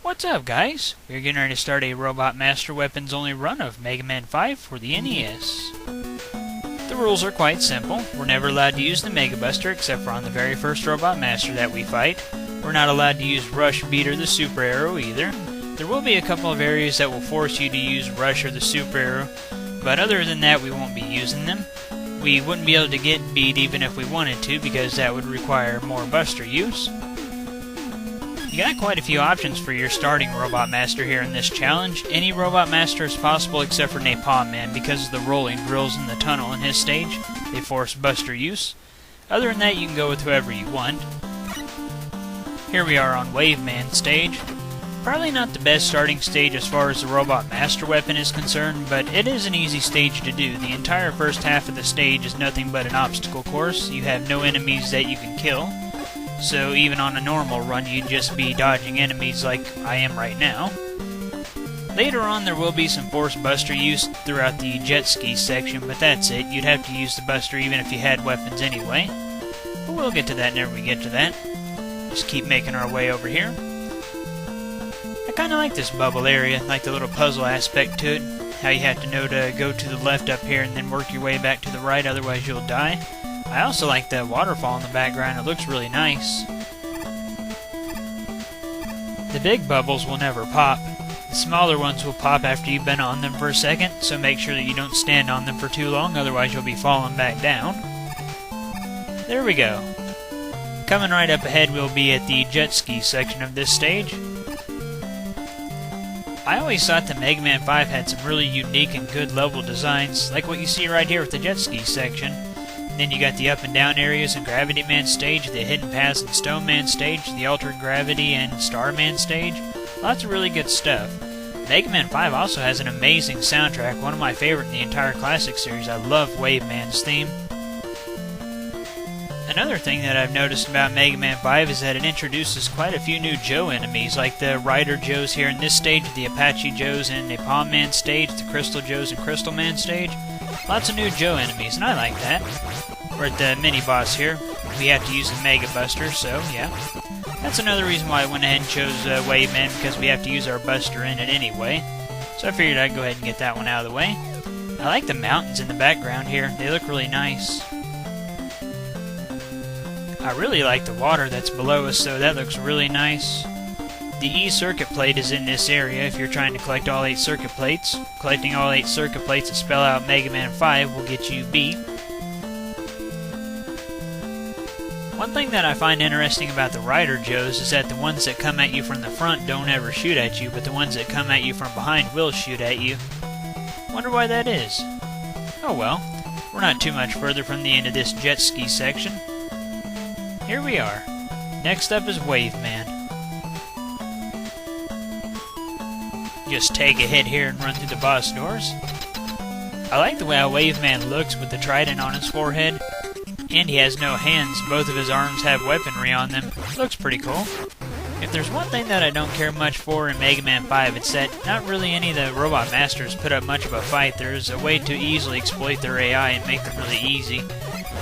What's up, guys? We're getting ready to start a Robot Master Weapons only run of Mega Man 5 for the NES. The rules are quite simple. We're never allowed to use the Mega Buster except for on the very first Robot Master that we fight. We're not allowed to use Rush, Beat, or the Super Arrow either. There will be a couple of areas that will force you to use Rush or the Super Arrow, but other than that we won't be using them. We wouldn't be able to get Beat even if we wanted to because that would require more Buster use. You got quite a few options for your starting Robot Master here in this challenge. Any Robot Master is possible except for Napalm Man because of the rolling drills in the tunnel in his stage. They force Buster use. Other than that, you can go with whoever you want. Here we are on Wave Man stage. Probably not the best starting stage as far as the Robot Master weapon is concerned, but it is an easy stage to do. The entire first half of the stage is nothing but an obstacle course. You have no enemies that you can kill. So even on a normal run, you'd just be dodging enemies like I am right now. Later on, there will be some forced Buster use throughout the jet ski section, but that's it. You'd have to use the Buster even if you had weapons anyway. But we'll get to that whenever we get to that. Just keep making our way over here. I kind of like this bubble area, like the little puzzle aspect to it. How you have to know to go to the left up here and then work your way back to the right, otherwise you'll die. I also like the waterfall in the background, it looks really nice. The big bubbles will never pop. The smaller ones will pop after you've been on them for a second, so make sure that you don't stand on them for too long, otherwise you'll be falling back down. There we go. Coming right up ahead, we'll be at the jet ski section of this stage. I always thought the Mega Man 5 had some really unique and good level designs, like what you see right here with the jet ski section. Then you got the up and down areas in Gravity Man stage, the Hidden Paths and Stone Man stage, the Altered Gravity and Star Man stage. Lots of really good stuff. Mega Man 5 also has an amazing soundtrack, one of my favorite in the entire classic series. I love Wave Man's theme. Another thing that I've noticed about Mega Man 5 is that it introduces quite a few new Joe enemies, like the Rider Joes here in this stage, the Apache Joes in Napalm Man stage, the Crystal Joes in Crystal Man stage. Lots of new Joe enemies, and I like that. We're at the mini-boss here. We have to use the Mega Buster, so yeah. That's another reason why I went ahead and chose Wave Man, because we have to use our Buster in it anyway. So I figured I'd go ahead and get that one out of the way. I like the mountains in the background here. They look really nice. I really like the water that's below us, so that looks really nice. The E circuit plate is in this area if you're trying to collect all 8 circuit plates. Collecting all 8 circuit plates that spell out Mega Man 5 will get you beat. One thing that I find interesting about the Rider Joes is that the ones that come at you from the front don't ever shoot at you, but the ones that come at you from behind will shoot at you. Wonder why that is. Oh well, we're not too much further from the end of this jet ski section. Here we are. Next up is Wave Man. Just take a hit here and run through the boss doors. I like the way how Wave Man looks with the trident on his forehead. And he has no hands, both of his arms have weaponry on them. Looks pretty cool. If there's one thing that I don't care much for in Mega Man 5, it's that not really any of the Robot Masters put up much of a fight. There's a way to easily exploit their AI and make them really easy.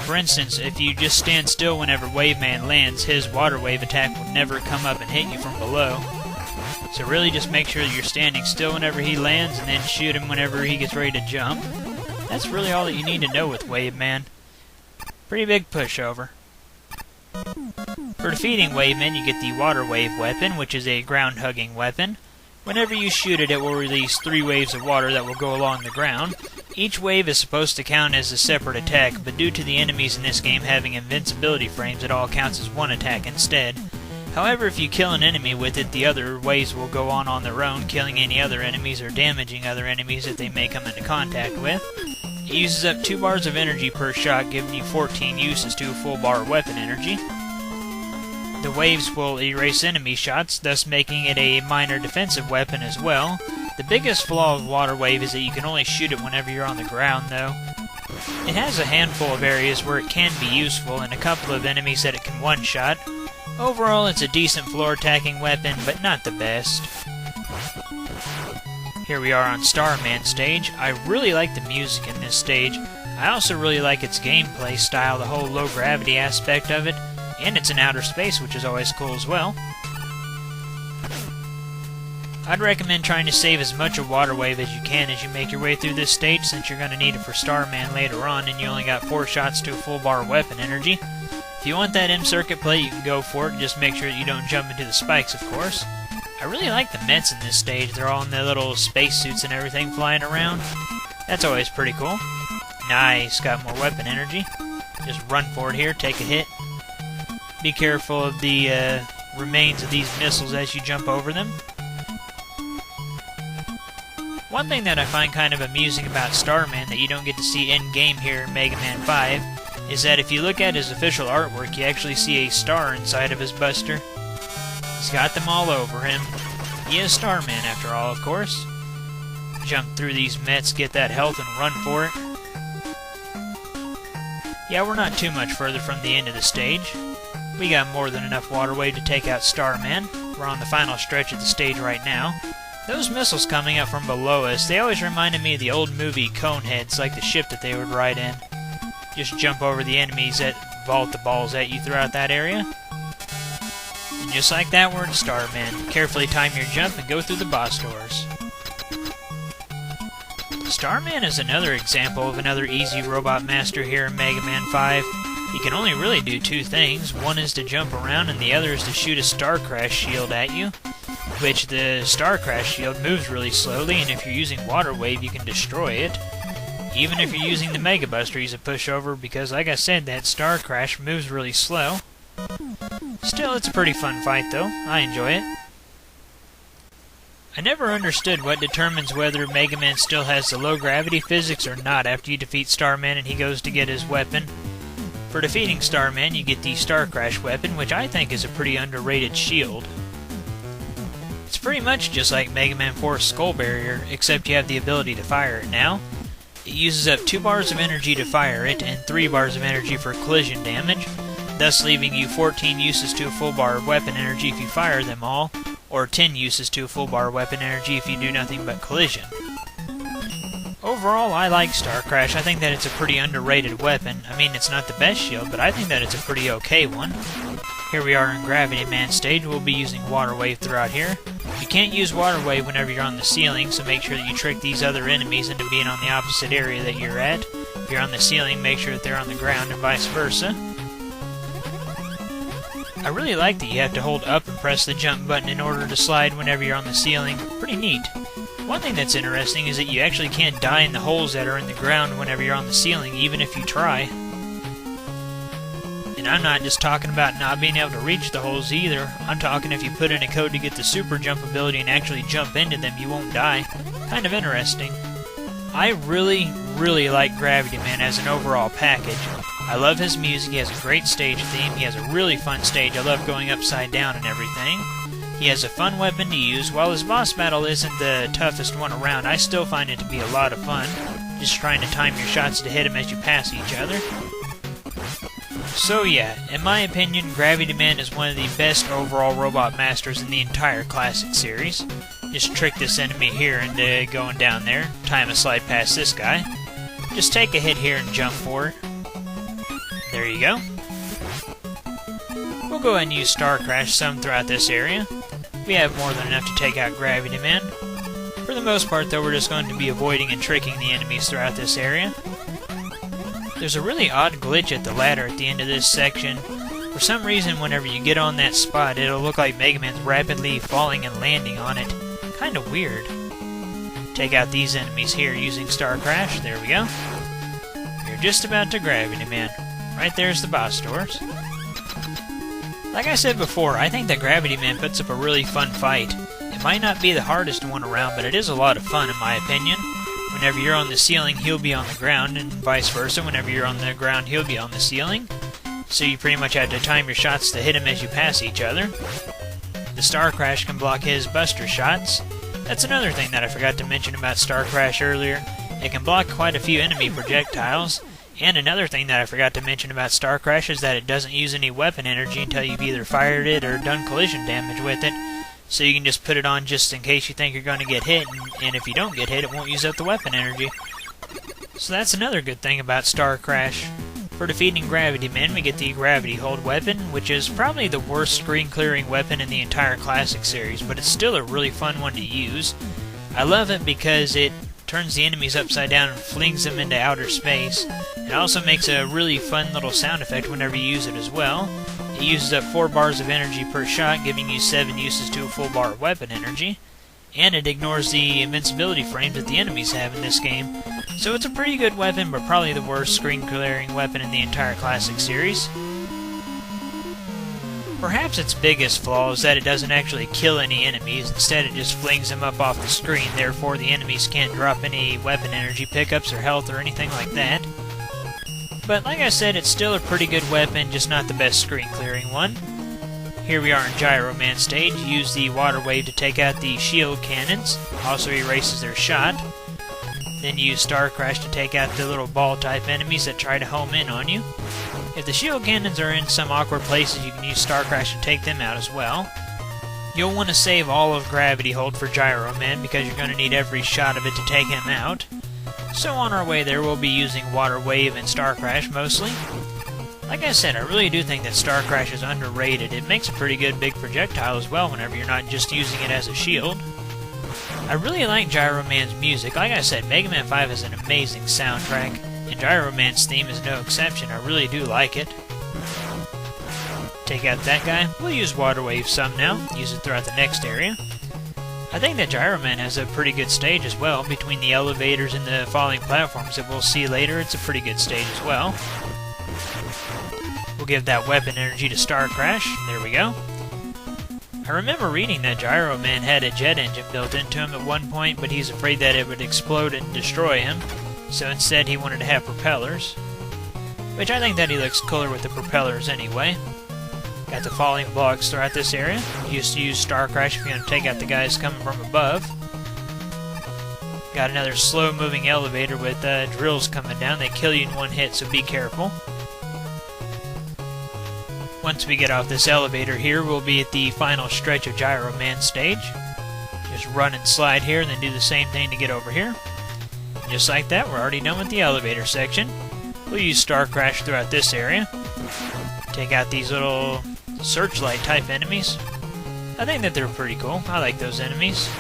For instance, if you just stand still whenever Wave Man lands, his water wave attack will never come up and hit you from below. So really just make sure that you're standing still whenever he lands and then shoot him whenever he gets ready to jump. That's really all that you need to know with Wave Man. Pretty big pushover. For defeating Wave Man, you get the Water Wave weapon, which is a ground-hugging weapon. Whenever you shoot it, it will release 3 waves of water that will go along the ground. Each wave is supposed to count as a separate attack, but due to the enemies in this game having invincibility frames, it all counts as one attack instead. However, if you kill an enemy with it, the other waves will go on their own, killing any other enemies or damaging other enemies that they may come into contact with. It uses up 2 bars of energy per shot, giving you 14 uses to a full bar of weapon energy. The waves will erase enemy shots, thus making it a minor defensive weapon as well. The biggest flaw of Water Wave is that you can only shoot it whenever you're on the ground, though. It has a handful of areas where it can be useful, and a couple of enemies that it can one-shot. Overall, it's a decent floor-attacking weapon, but not the best. Here we are on Star Man stage. I really like the music in this stage. I also really like its gameplay style, the whole low-gravity aspect of it, and it's in outer space, which is always cool as well. I'd recommend trying to save as much of Water Wave as you can as you make your way through this stage, since you're going to need it for Star Man later on, and you only got 4 shots to a full bar of weapon energy. If you want that M-Circuit plate, you can go for it, just make sure that you don't jump into the spikes, of course. I really like the Mets in this stage. They're all in their little spacesuits and everything flying around. That's always pretty cool. Nice, got more weapon energy. Just run for it here, take a hit. Be careful of the remains of these missiles as you jump over them. One thing that I find kind of amusing about Starman that you don't get to see in-game here in Mega Man 5 is that if you look at his official artwork, you actually see a star inside of his buster. He's got them all over him. He is Starman after all, of course. Jump through these Mets, get that health, and run for it. Yeah, we're not too much further from the end of the stage. We got more than enough Water Wave to take out Starman. We're on the final stretch of the stage right now. Those missiles coming up from below us, they always reminded me of the old movie Coneheads, like the ship that they would ride in. Just jump over the enemies that vault the balls at you throughout that area. And just like that, we're in Starman. Carefully time your jump and go through the boss doors. Starman is another example of another easy robot master here in Mega Man 5. He can only really do 2 things. One is to jump around and the other is to shoot a Star Crash shield at you. Which the Star Crash shield moves really slowly, and if you're using Water Wave you can destroy it. Even if you're using the Mega Buster, he's a pushover because, like I said, that Star Crash moves really slow. Still, it's a pretty fun fight though. I enjoy it. I never understood what determines whether Mega Man still has the low gravity physics or not after you defeat Starman and he goes to get his weapon. For defeating Starman, you get the Star Crash weapon, which I think is a pretty underrated shield. It's pretty much just like Mega Man 4's Skull Barrier, except you have the ability to fire it now. It uses up 2 bars of energy to fire it, and 3 bars of energy for collision damage, thus leaving you 14 uses to a full bar of weapon energy if you fire them all, or 10 uses to a full bar of weapon energy if you do nothing but collision. Overall, I like Star Crash. I think that it's a pretty underrated weapon. I mean, it's not the best shield, but I think that it's a pretty okay one. Here we are in Gravity Man stage. We'll be using Water Wave throughout here. You can't use Water Wave whenever you're on the ceiling, so make sure that you trick these other enemies into being on the opposite area that you're at. If you're on the ceiling, make sure that they're on the ground and vice versa. I really like that you have to hold up and press the jump button in order to slide whenever you're on the ceiling. Pretty neat. One thing that's interesting is that you actually can't die in the holes that are in the ground whenever you're on the ceiling, even if you try. And I'm not just talking about not being able to reach the holes either. I'm talking if you put in a code to get the super jump ability and actually jump into them, you won't die. Kind of interesting. I really like Gravity Man as an overall package. I love his music, he has a great stage theme, he has a really fun stage, I love going upside down and everything. He has a fun weapon to use. While his boss battle isn't the toughest one around, I still find it to be a lot of fun. Just trying to time your shots to hit him as you pass each other. So yeah, in my opinion, Gravity Man is one of the best overall robot masters in the entire classic series. Just trick this enemy here into going down there, time a slide past this guy. Just take a hit here and jump for it. There you go. We'll go ahead and use Star Crash some throughout this area. We have more than enough to take out Gravity Man. For the most part though, we're just going to be avoiding and tricking the enemies throughout this area. There's a really odd glitch at the ladder at the end of this section. For some reason, whenever you get on that spot, it'll look like Mega Man's rapidly falling and landing on it. Kinda weird. Take out these enemies here using Star Crash. There we go. You're just about to Gravity Man. Right there's the boss doors. Like I said before, I think that Gravity Man puts up a really fun fight. It might not be the hardest one around, but it is a lot of fun in my opinion. Whenever you're on the ceiling, he'll be on the ground, and vice versa. Whenever you're on the ground, he'll be on the ceiling. So you pretty much have to time your shots to hit him as you pass each other. The Star Crash can block his Buster shots. That's another thing that I forgot to mention about Star Crash earlier. It can block quite a few enemy projectiles. And another thing that I forgot to mention about Star Crash is that it doesn't use any weapon energy until you've either fired it or done collision damage with it. So you can just put it on just in case you think you're going to get hit, and if you don't get hit, it won't use up the weapon energy. So that's another good thing about Star Crash. For defeating Gravity Man, we get the Gravity Hold weapon, which is probably the worst screen-clearing weapon in the entire Classic series, but it's still a really fun one to use. I love it because it turns the enemies upside down and flings them into outer space. It also makes a really fun little sound effect whenever you use it as well. It uses up 4 bars of energy per shot, giving you 7 uses to a full bar of weapon energy. And it ignores the invincibility frames that the enemies have in this game. So it's a pretty good weapon, but probably the worst screen-clearing weapon in the entire Classic series. Perhaps its biggest flaw is that it doesn't actually kill any enemies, instead it just flings them up off the screen, therefore the enemies can't drop any weapon energy pickups or health or anything like that. But like I said, it's still a pretty good weapon, just not the best screen-clearing one. Here we are in Gyro Man stage. Use the water wave to take out the shield cannons, also erases their shot. Then use Star Crash to take out the little ball-type enemies that try to home in on you. If the shield cannons are in some awkward places, you can use Star Crash to take them out as well. You'll want to save all of Gravity Hold for Gyro Man because you're going to need every shot of it to take him out. So on our way there, we'll be using Water Wave and Star Crash mostly. Like I said, I really do think that Star Crash is underrated. It makes a pretty good big projectile as well whenever you're not just using it as a shield. I really like Gyro Man's music. Like I said, Mega Man 5 has an amazing soundtrack, and Gyro Man's theme is no exception. I really do like it. Take out that guy. We'll use Water Wave some now, use it throughout the next area. I think that Gyro Man has a pretty good stage as well. Between the elevators and the falling platforms that we'll see later, it's a pretty good stage as well. We'll give that weapon energy to Star Crash. There we go. I remember reading that Gyro Man had a jet engine built into him at one point, but he's afraid that it would explode and destroy him, so instead he wanted to have propellers. Which I think that he looks cooler with the propellers anyway. Got the falling blocks throughout this area. Just use Star Crash if you're going to take out the guys coming from above. Got another slow-moving elevator with drills coming down. They kill you in one hit, so be careful. Once we get off this elevator here, we'll be at the final stretch of Gyro Man stage. Just run and slide here, and then do the same thing to get over here. Just like that, we're already done with the elevator section. We'll use Star Crash throughout this area. Take out these little searchlight-type enemies. I think that they're pretty cool. I like those enemies.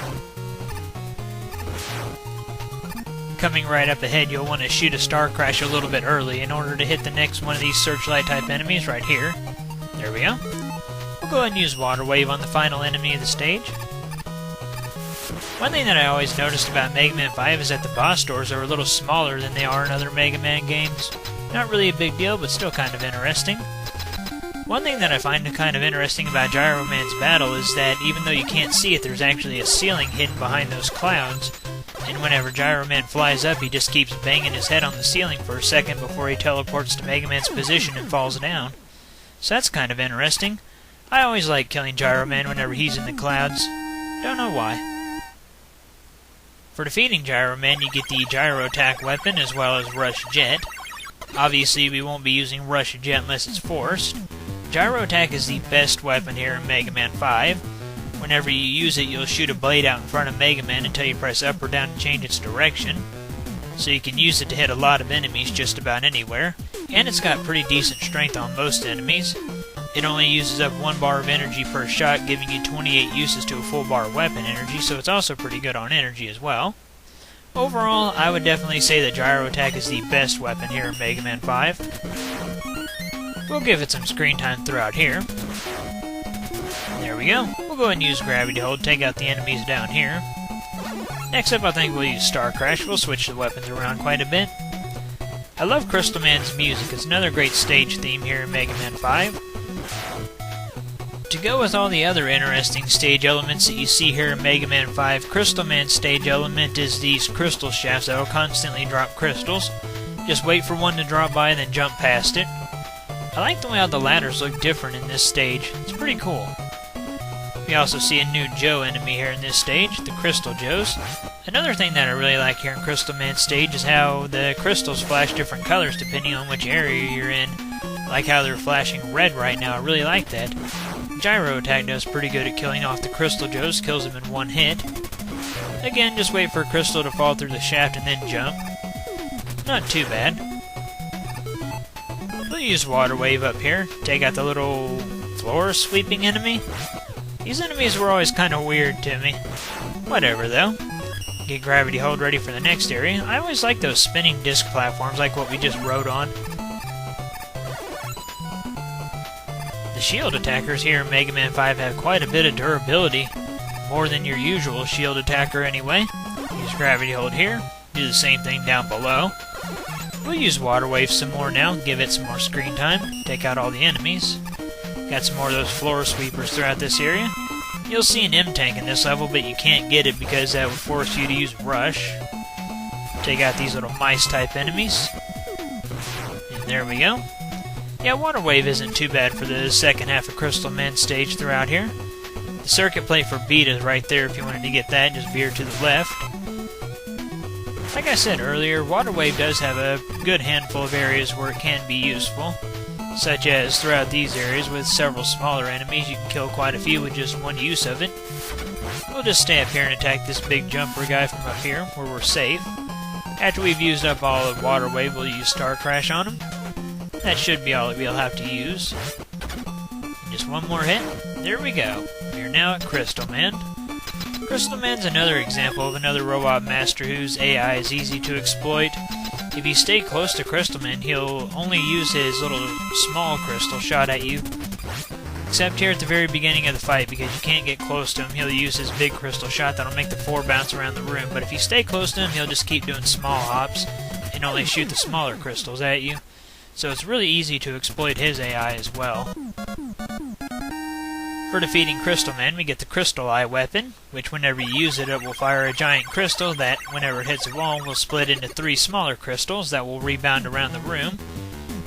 Coming right up ahead, you'll want to shoot a Star Crash a little bit early in order to hit the next one of these searchlight-type enemies right here. There we go. We'll go ahead and use Water Wave on the final enemy of the stage. One thing that I always noticed about Mega Man 5 is that the boss doors are a little smaller than they are in other Mega Man games. Not really a big deal, but still kind of interesting. One thing that I find kind of interesting about Gyro Man's battle is that even though you can't see it, there's actually a ceiling hidden behind those clouds. And whenever Gyro Man flies up, he just keeps banging his head on the ceiling for a second before he teleports to Mega Man's position and falls down. So that's kind of interesting. I always like killing Gyro Man whenever he's in the clouds. Don't know why. For defeating Gyro Man, you get the Gyro Attack weapon as well as Rush Jet. Obviously, we won't be using Rush Jet unless it's forced. Gyro Attack is the best weapon here in Mega Man 5. Whenever you use it, you'll shoot a blade out in front of Mega Man until you press up or down to change its direction. So you can use it to hit a lot of enemies just about anywhere. And it's got pretty decent strength on most enemies. It only uses up 1 bar of energy per shot, giving you 28 uses to a full bar of weapon energy, so it's also pretty good on energy as well. Overall, I would definitely say that Gyro Attack is the best weapon here in Mega Man 5. We'll give it some screen time throughout here. There we go. We'll go ahead and use Gravity Hold, take out the enemies down here. Next up, I think we'll use Star Crash. We'll switch the weapons around quite a bit. I love Crystal Man's music. It's another great stage theme here in Mega Man 5. To go with all the other interesting stage elements that you see here in Mega Man 5, Crystal Man's stage element is these crystal shafts that will constantly drop crystals. Just wait for one to drop by and then jump past it. I like the way how the ladders look different in this stage. It's pretty cool. We also see a new Joe enemy here in this stage, the Crystal Joes. Another thing that I really like here in Crystal Man's stage is how the crystals flash different colors depending on which area you're in. Like how they're flashing red right now, I really like that. Gyro Attack does pretty good at killing off the Crystal Joes, kills them in one hit. Again, just wait for a crystal to fall through the shaft and then jump. Not too bad. use Water Wave up here. Take out the little floor sweeping enemy. These enemies were always kind of weird to me. Whatever though. Get Gravity Hold ready for the next area. I always like those spinning disc platforms like what we just rode on. The shield attackers here in Mega Man 5 have quite a bit of durability. More than your usual shield attacker anyway. Use Gravity Hold here. Do the same thing down below. We'll use Water Wave some more now, give it some more screen time, take out all the enemies. Got some more of those floor sweepers throughout this area. You'll see an M-Tank in this level, but you can't get it because that would force you to use Rush. Take out these little mice-type enemies. And there we go. Yeah, Water Wave isn't too bad for the second half of Crystal Man stage throughout here. The circuit plate for beat is right there if you wanted to get that, just veer to the left. Like I said earlier, Water Wave does have a good handful of areas where it can be useful, such as throughout these areas with several smaller enemies. You can kill quite a few with just one use of it. We'll just stay up here and attack this big jumper guy from up here, where we're safe. After we've used up all of Water Wave, we'll use Star Crash on him. That should be all that we'll have to use. Just one more hit. There we go. We're now at Crystal Man. Crystal Man's another example of another robot master whose AI is easy to exploit. If you stay close to Crystal Man, he'll only use his little small crystal shot at you. Except here at the very beginning of the fight, because you can't get close to him, he'll use his big crystal shot that'll make the floor bounce around the room. But if you stay close to him, he'll just keep doing small hops and only shoot the smaller crystals at you. So it's really easy to exploit his AI as well. For defeating Crystal Man, we get the Crystal Eye weapon, which whenever you use it, it will fire a giant crystal that, whenever it hits a wall, will split into 3 smaller crystals that will rebound around the room.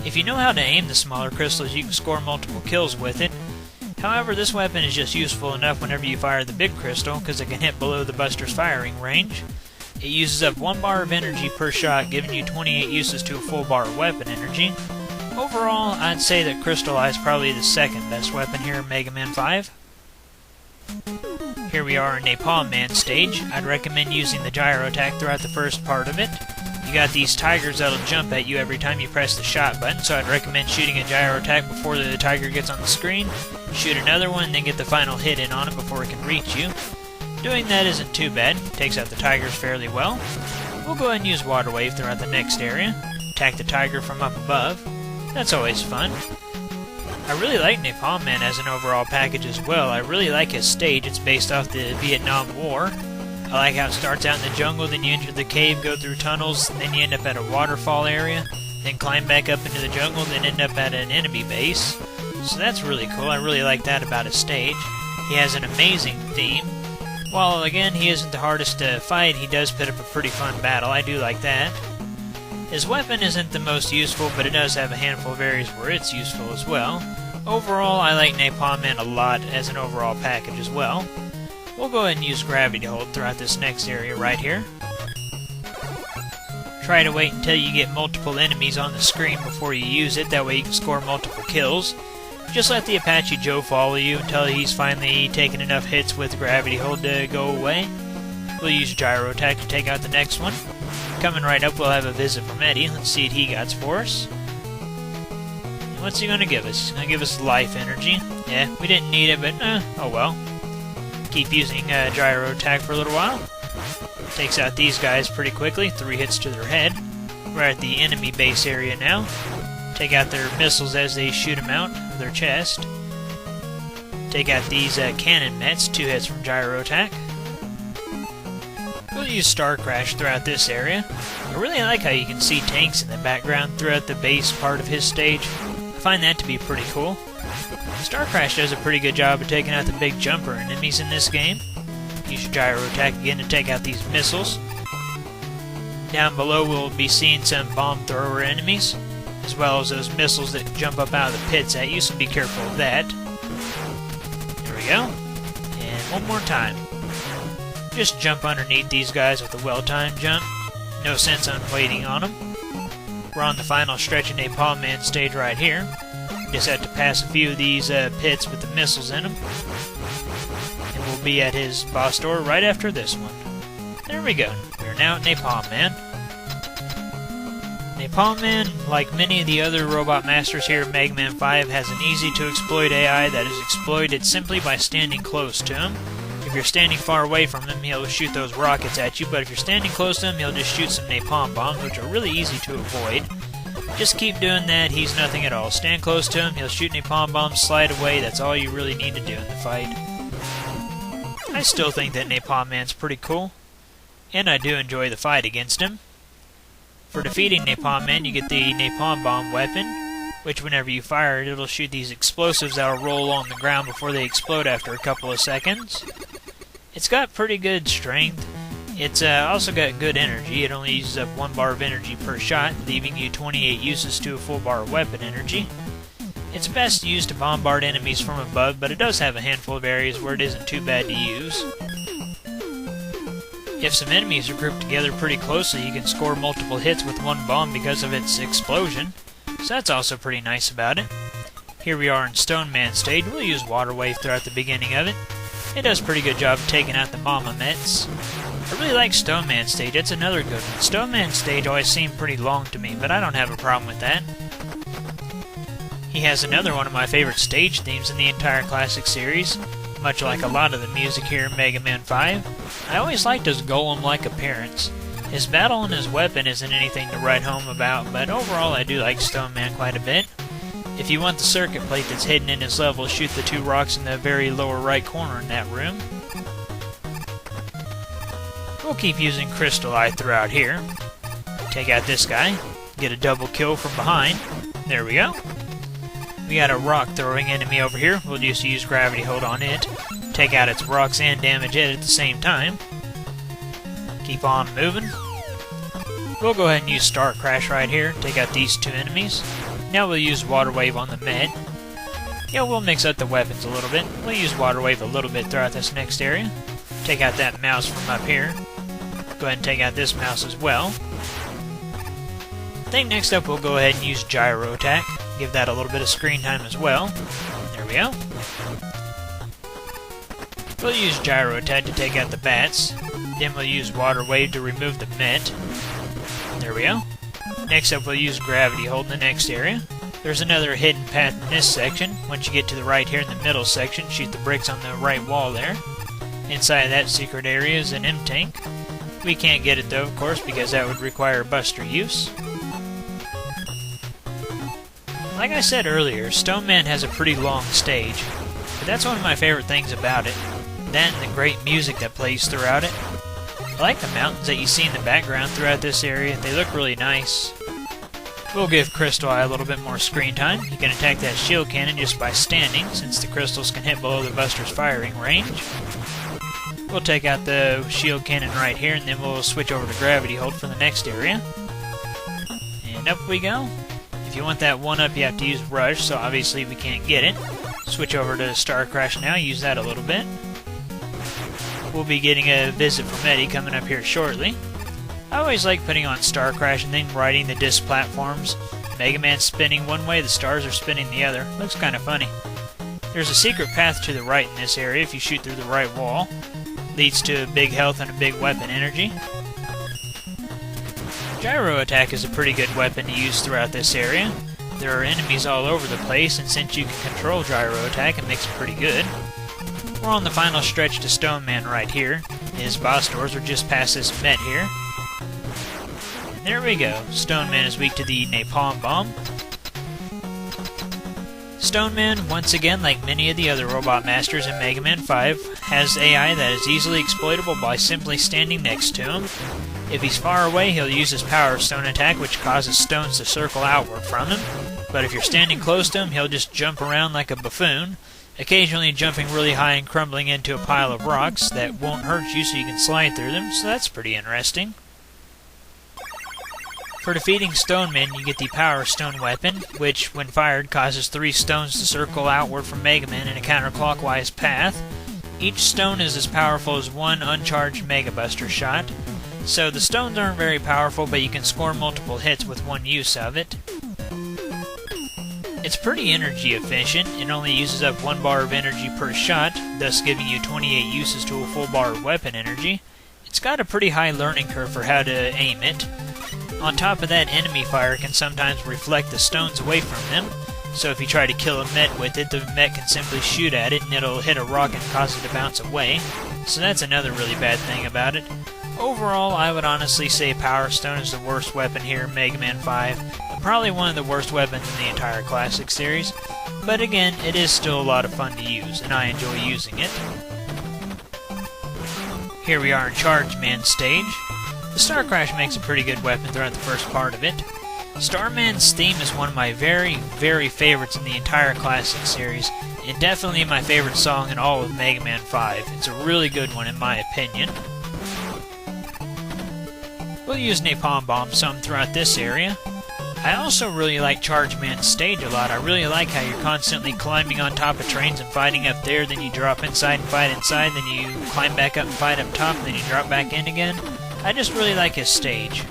If you know how to aim the smaller crystals, you can score multiple kills with it. However, this weapon is just useful enough whenever you fire the big crystal, because it can hit below the Buster's firing range. It uses up 1 bar of energy per shot, giving you 28 uses to a full bar of weapon energy. Overall, I'd say that Crystal Eye is probably the second best weapon here in Mega Man 5. Here we are in Napalm Man stage. I'd recommend using the gyro attack throughout the first part of it. You got these tigers that'll jump at you every time you press the shot button, so I'd recommend shooting a gyro attack before the tiger gets on the screen. Shoot another one, then get the final hit in on it before it can reach you. Doing that isn't too bad. Takes out the tigers fairly well. We'll go ahead and use Water Wave throughout the next area. Attack the tiger from up above. That's always fun. I really like Napalm Man as an overall package as well. I really like his stage. It's based off the Vietnam War. I like how it starts out in the jungle, then you enter the cave, go through tunnels, then you end up at a waterfall area, then climb back up into the jungle, then end up at an enemy base. So that's really cool. I really like that about his stage. He has an amazing theme. While, again, he isn't the hardest to fight, he does put up a pretty fun battle. I do like that. His weapon isn't the most useful, but it does have a handful of areas where it's useful as well. Overall, I like Napalm Man a lot as an overall package as well. We'll go ahead and use Gravity Hold throughout this next area right here. Try to wait until you get multiple enemies on the screen before you use it, that way you can score multiple kills. Just let the Apache Joe follow you until he's finally taken enough hits with Gravity Hold to go away. We'll use Gyro Attack to take out the next one. Coming right up, we'll have a visit from Eddie. Let's see what he got for us. And what's he going to give us? He's going to give us life energy. Yeah, we didn't need it, but oh well. Keep using Gyro Attack for a little while. Takes out these guys pretty quickly. 3 hits to their head. We're at the enemy base area now. Take out their missiles as they shoot them out of their chest. Take out these cannon mets. 2 hits from Gyro Attack. We'll use Star Crash throughout this area. I really like how you can see tanks in the background throughout the base part of his stage. I find that to be pretty cool. Star Crash does a pretty good job of taking out the big jumper enemies in this game. Use your Gyro Attack again to take out these missiles. Down below we'll be seeing some bomb thrower enemies, as well as those missiles that jump up out of the pits at you, so be careful of that. There we go. And one more time. Just jump underneath these guys with a well-timed jump. No sense on waiting on them. We're on the final stretch of Napalm Man stage right here. Just have to pass a few of these pits with the missiles in them. And we'll be at his boss door right after this one. There we go. We're now at Napalm Man. Napalm Man, like many of the other robot masters here in Mega Man 5, has an easy-to-exploit AI that is exploited simply by standing close to him. If you're standing far away from him, he'll shoot those rockets at you, but if you're standing close to him, he'll just shoot some napalm bombs, which are really easy to avoid. Just keep doing that, he's nothing at all. Stand close to him, he'll shoot napalm bombs, slide away, that's all you really need to do in the fight. I still think that Napalm Man's pretty cool, and I do enjoy the fight against him. For defeating Napalm Man, you get the napalm bomb weapon, which whenever you fire it, it'll shoot these explosives that'll roll on the ground before they explode after a couple of seconds. It's got pretty good strength. It's also got good energy. It only uses up 1 bar of energy per shot, leaving you 28 uses to a full bar of weapon energy. It's best used to bombard enemies from above, but it does have a handful of areas where it isn't too bad to use. If some enemies are grouped together pretty closely, you can score multiple hits with 1 bomb because of its explosion, so that's also pretty nice about it. Here we are in Stone Man stage. We'll use Water Wave throughout the beginning of it. It does a pretty good job of taking out the Mama Mets. I really like Stone Man stage, it's another good one. Stone Man stage always seemed pretty long to me, but I don't have a problem with that. He has another one of my favorite stage themes in the entire classic series, much like a lot of the music here in Mega Man 5. I always liked his golem-like appearance. His battle and his weapon isn't anything to write home about, but overall I do like Stone Man quite a bit. If you want the circuit plate that's hidden in his level, shoot the 2 rocks in the very lower right corner in that room. We'll keep using Crystal Eye throughout here. Take out this guy, get a double kill from behind. There we go. We got a rock throwing enemy over here. We'll just use gravity hold on it. Take out its rocks and damage it at the same time. Keep on moving. We'll go ahead and use Star Crash right here. Take out these 2 enemies. Now we'll use Water Wave on the Med. Yeah, we'll mix up the weapons a little bit. We'll use Water Wave a little bit throughout this next area. Take out that mouse from up here. Go ahead and take out this mouse as well. I think next up we'll go ahead and use Gyro Attack. Give that a little bit of screen time as well. There we go. We'll use Gyro Attack to take out the bats. Then we'll use Water Wave to remove the Met. There we go. Next up we'll use Gravity Hold in the next area. There's another hidden path in this section. Once you get to the right here in the middle section, shoot the bricks on the right wall there. Inside that secret area is an M-Tank. We can't get it though, of course, because that would require Buster use. Like I said earlier, Stone Man has a pretty long stage, but that's one of my favorite things about it. That and the great music that plays throughout it. I like the mountains that you see in the background throughout this area. They look really nice. We'll give Crystal Eye a little bit more screen time. You can attack that shield cannon just by standing, since the crystals can hit below the Buster's firing range. We'll take out the shield cannon right here, and then we'll switch over to Gravity Hold for the next area. And up we go. If you want that 1-up, you have to use Rush, so obviously we can't get it. Switch over to Star Crash now, use that a little bit. We'll be getting a visit from Eddie coming up here shortly. I always like putting on Star Crash and then riding the disc platforms. Mega Man's spinning one way, the stars are spinning the other. Looks kind of funny. There's a secret path to the right in this area if you shoot through the right wall. Leads to a big health and a big weapon energy. Gyro Attack is a pretty good weapon to use throughout this area. There are enemies all over the place, and since you can control Gyro Attack, it makes it pretty good. We're on the final stretch to Stone Man right here. His boss doors are just past this Met here. There we go. Stone Man is weak to the Napalm Bomb. Stone Man, once again, like many of the other Robot Masters in Mega Man 5, has AI that is easily exploitable by simply standing next to him. If he's far away, he'll use his Power Stone attack, which causes stones to circle outward from him. But if you're standing close to him, he'll just jump around like a buffoon, occasionally jumping really high and crumbling into a pile of rocks that won't hurt you so you can slide through them, so that's pretty interesting. For defeating Stone Man, you get the Power Stone weapon, which, when fired, causes 3 stones to circle outward from Mega Man in a counterclockwise path. Each stone is as powerful as 1 uncharged Mega Buster shot. So the stones aren't very powerful, but you can score multiple hits with 1 use of it. It's pretty energy efficient. It only uses up 1 bar of energy per shot, thus giving you 28 uses to a full bar of weapon energy. It's got a pretty high learning curve for how to aim it. On top of that, enemy fire can sometimes reflect the stones away from them, so if you try to kill a Met with it, the Met can simply shoot at it and it'll hit a rock and cause it to bounce away. So that's another really bad thing about it. Overall, I would honestly say Power Stone is the worst weapon here in Mega Man 5, and probably one of the worst weapons in the entire Classic series. But again, it is still a lot of fun to use, and I enjoy using it. Here we are in Charge Man stage. The Star Crash makes a pretty good weapon throughout the first part of it. Starman's theme is one of my very, very favorites in the entire Classic series, and definitely my favorite song in all of Mega Man 5. It's a really good one in my opinion. We'll use Napalm Bomb some throughout this area. I also really like Charge Man's stage a lot. I really like how you're constantly climbing on top of trains and fighting up there, then you drop inside and fight inside, then you climb back up and fight up top, and then you drop back in again. I just really like his stage.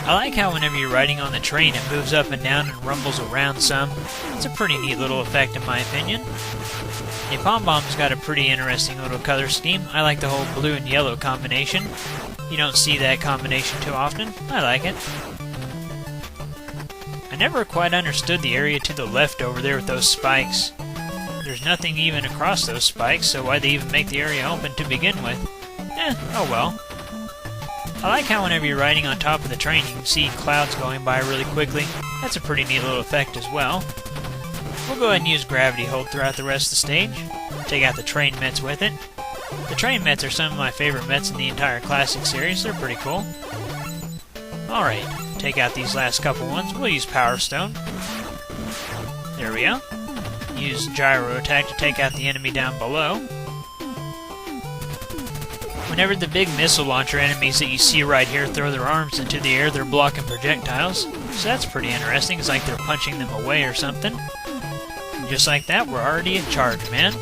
I like how whenever you're riding on the train, it moves up and down and rumbles around some. It's a pretty neat little effect in my opinion. Napalm Bomb's got a pretty interesting little color scheme. I like the whole blue and yellow combination. You don't see that combination too often. I like it. I never quite understood the area to the left over there with those spikes. There's nothing even across those spikes, so why'd they even make the area open to begin with? Oh well. I like how whenever you're riding on top of the train, you can see clouds going by really quickly. That's a pretty neat little effect as well. We'll go ahead and use Gravity Hold throughout the rest of the stage. Take out the train Mets with it. The train Mets are some of my favorite Mets in the entire Classic series. They're pretty cool. Alright, take out these last couple ones. We'll use Power Stone. There we go. Use Gyro Attack to take out the enemy down below. Whenever the big missile launcher enemies that you see right here throw their arms into the air, they're blocking projectiles. So that's pretty interesting. It's like they're punching them away or something. And just like that, we're already at Charge Man.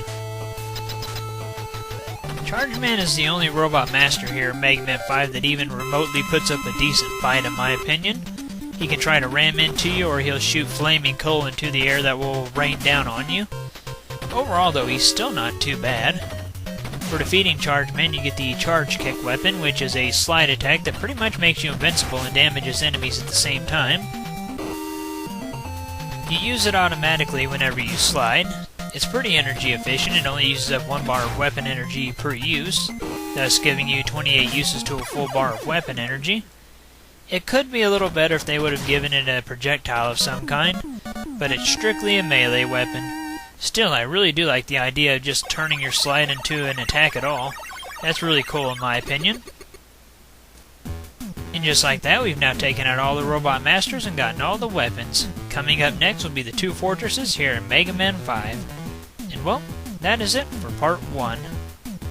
Charge Man is the only robot master here in Mega Man 5 that even remotely puts up a decent fight in my opinion. He can try to ram into you, or he'll shoot flaming coal into the air that will rain down on you. Overall though, he's still not too bad. For defeating Charge Man, you get the Charge Kick weapon, which is a slide attack that pretty much makes you invincible and damages enemies at the same time. You use it automatically whenever you slide. It's pretty energy efficient. It only uses up 1 bar of weapon energy per use, thus giving you 28 uses to a full bar of weapon energy. It could be a little better if they would have given it a projectile of some kind, but it's strictly a melee weapon. Still, I really do like the idea of just turning your slide into an attack at all. That's really cool in my opinion. And just like that, we've now taken out all the Robot Masters and gotten all the weapons. Coming up next will be the 2 fortresses here in Mega Man 5. And well, that is it for Part 1.